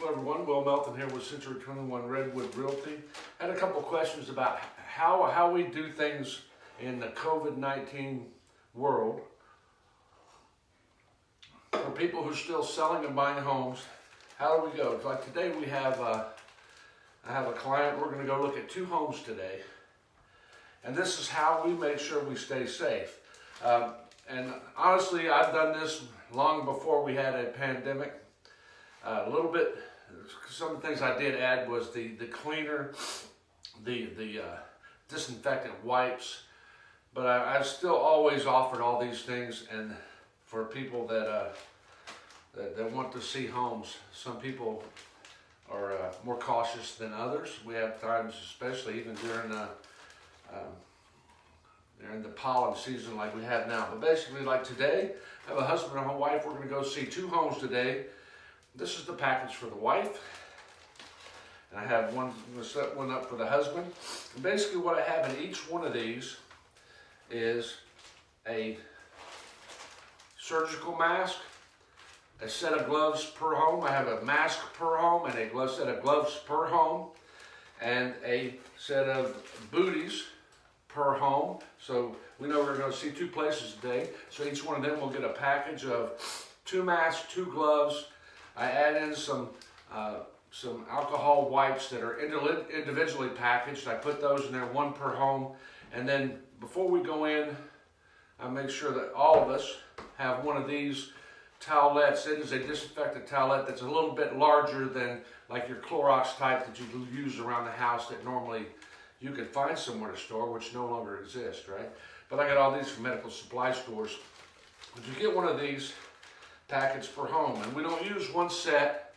Hello everyone, Will Melton here with Century 21 Redwood Realty. I had a couple questions about how we do things in the COVID-19 world. For people who are still selling and buying homes, how do we go? Like today we have, I have a client, we're going to go look at 2 homes today. And this is how we make sure we stay safe. And honestly, I've done this long before we had a pandemic. A little bit, some of the things I did add was the cleaner, the disinfectant wipes, but I've still always offered all these things, and for people that want to see homes. Some people are more cautious than others. We have times, especially even during the pollen season like we have now. But basically, like today, I have a husband and a wife. We're going to go see 2 homes today. This is the package for the wife. And I have one, I'm going to set one up for the husband. And basically what I have in each one of these is a surgical mask, a set of gloves per home. I have a mask per home and a set of gloves per home, and a set of booties per home. So we know we're going to see 2 places today. So each one of them will get a package of 2 masks, 2 gloves. I add in some alcohol wipes that are individually packaged. I put those in there, 1 per home. And then before we go in, I make sure that all of us have one of these towelettes. It is a disinfectant towelette that's a little bit larger than like your Clorox type that you use around the house that normally you could find somewhere to store, which no longer exists, right? But I got all these from medical supply stores. But you get one of these package per home, and we don't use one set,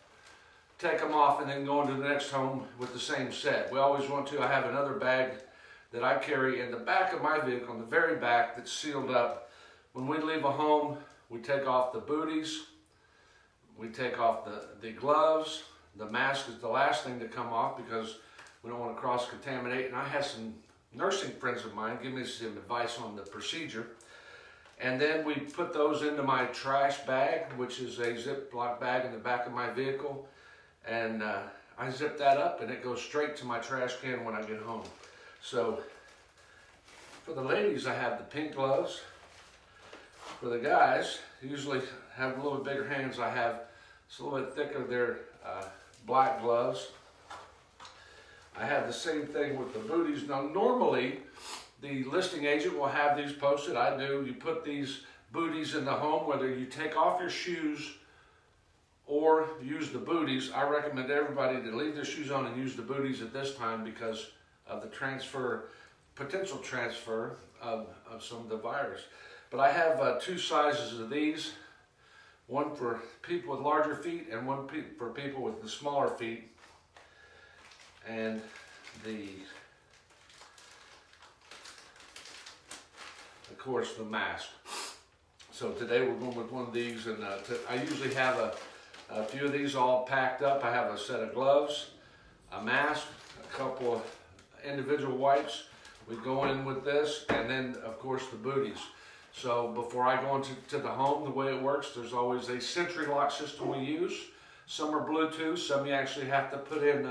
take them off, and then go into the next home with the same set. We always want to. I have another bag that I carry in the back of my vehicle, on the very back, that's sealed up. When we leave a home, we take off the booties, we take off the gloves. The mask is the last thing to come off because we don't want to cross-contaminate. And I have some nursing friends of mine give me some advice on the procedure. And then we put those into my trash bag, which is a Ziploc bag in the back of my vehicle. And I zip that up and it goes straight to my trash can when I get home. So for the ladies, I have the pink gloves. For the guys, usually have a little bit bigger hands. I have, it's a little bit thicker, they're black gloves. I have the same thing with the booties. Now normally, the listing agent will have these posted. I do. You put these booties in the home, whether you take off your shoes or use the booties. I recommend everybody to leave their shoes on and use the booties at this time because of the potential transfer of some of the virus. But I have 2 sizes of these, one for people with larger feet and one for people with the smaller feet. And of course, the mask. So today we're going with one of these, and I usually have a few of these all packed up. I have a set of gloves, a mask, a couple of individual wipes. We go in with this, and then of course the booties. So before I go into the home, the way it works, there's always a Sentry lock system we use. Some are Bluetooth, some you actually have to put in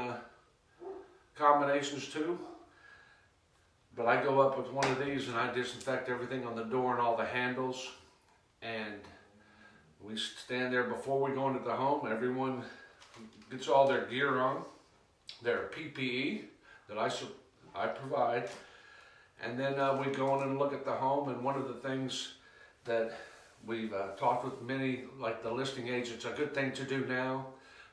combinations too. But I go up with one of these and I disinfect everything on the door and all the handles. And we stand there before we go into the home. Everyone gets all their gear on, their PPE that I provide. And then we go in and look at the home. And one of the things that we've talked with many, like the listing agents, a good thing to do now,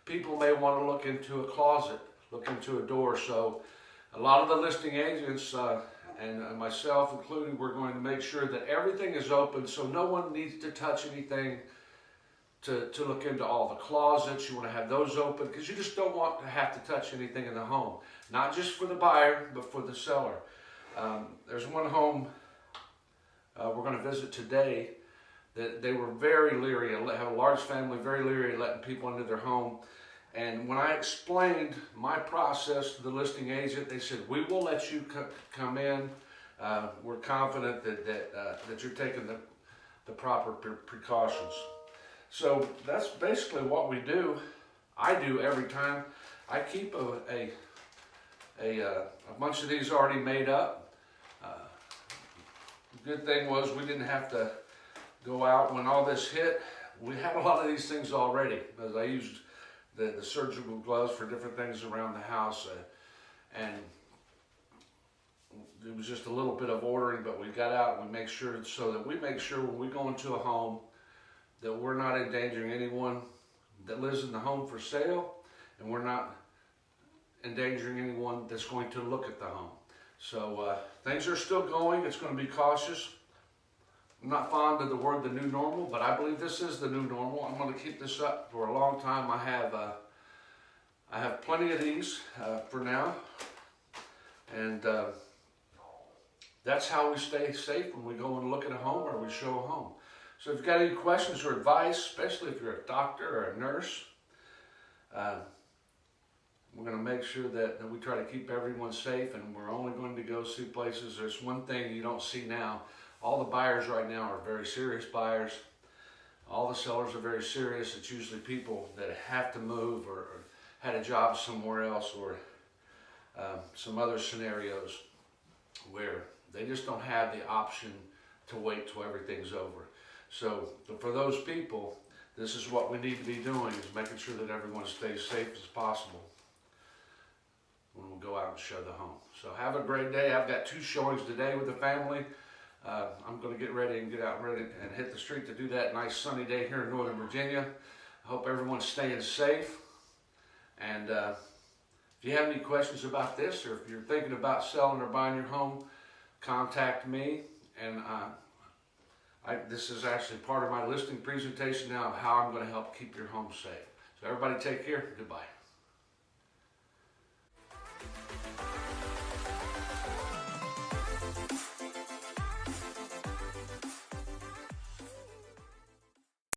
people may want to look into a closet, look into a door. So a lot of the listing agents, and myself included, we're going to make sure that everything is open so no one needs to touch anything to look into all the closets. You want to have those open because you just don't want to have to touch anything in the home. Not just for the buyer, but for the seller. There's one home we're going to visit today that they were very leery, have a large family, very leery of letting people into their home. And when I explained my process to the listing agent, they said, we will let you come in. We're confident that you're taking the proper precautions. So that's basically what we do. I do every time. I keep a bunch of these already made up. The good thing was we didn't have to go out when all this hit. We had a lot of these things already, because I used the surgical gloves for different things around the house, and it was just a little bit of ordering, but we got out and we make sure, so that we make sure when we go into a home that we're not endangering anyone that lives in the home for sale, and we're not endangering anyone that's going to look at the home. So things are still going. It's going to be cautious. I'm not fond of the word the new normal, but I believe this is the new normal. I'm going to keep this up for a long time. I have plenty of these for now, and that's how we stay safe when we go and look at a home or we show a home. So if you've got any questions or advice, especially if you're a doctor or a nurse, we're going to make sure that we try to keep everyone safe, and we're only going to go see places. There's one thing you don't see now. All the buyers right now are very serious buyers. All the sellers are very serious. It's usually people that have to move or had a job somewhere else, or some other scenarios where they just don't have the option to wait till everything's over. So for those people, this is what we need to be doing, is making sure that everyone stays safe as possible when we go out and show the home. So have a great day. I've got 2 showings today with the family. I'm going to get ready and get out ready and hit the street to do that. Nice sunny day here in Northern Virginia. I hope everyone's staying safe. And if you have any questions about this, or if you're thinking about selling or buying your home, contact me. And this is actually part of my listing presentation now of how I'm going to help keep your home safe. So everybody take care. Goodbye.